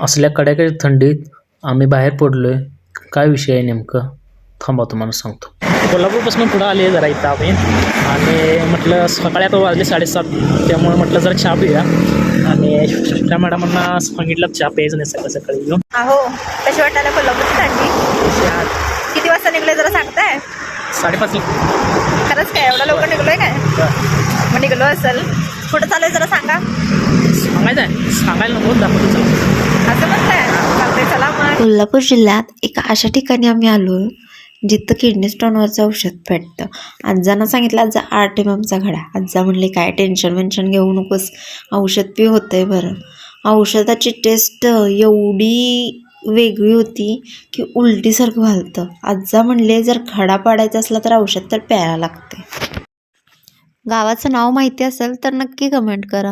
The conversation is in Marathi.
असल्या कड्याकडे थंडीत आम्ही बाहेर पडलोय. काय विषय आहे नेमकं, थांबा तुम्हाला सांगतो. कोल्हापूरपासून पुढं आले जरा इथं आम्ही, आणि म्हटलं सकाळी आता वाजले 7:30, त्यामुळे म्हटलं जरा चहा पिऊया. आणि त्या मॅडमांना सांगितलं चहा प्यायचं नाही सकाळी सकाळी घेऊन. अहो कशी वाटायला कोल्हापूरची थंडी? किती वाजता निघले जरा सांगताय? 5:30. खरंच काय एवढा लवकर निघलोय काय? मग निघलो असेल. कुठं चालूय जरा सांगा. सांगायचं आहे, सांगायला नको, दाखवतो चला. असं म्हणताय? चालतंय चला मग. कोल्हापूर जिल्ह्यात एका अशा ठिकाणी आम्ही आलो जिथं किडनी स्टोनवरचं औषध भेटतं. आज्जांना सांगितलं आज्जा 8 MMचा घडा. आज्जा म्हणले काय टेन्शन घेऊ नकोस, औषध पी होतंय बरं. औषधाची टेस्ट एवढी वेगळी होती की उलटीसारखं व्हालतं. आज्जा म्हणले जर खडा पाडायचा असला तर औषध तर प्यायला लागते. गावाचं नाव माहिती असेल तर नक्की कमेंट करा.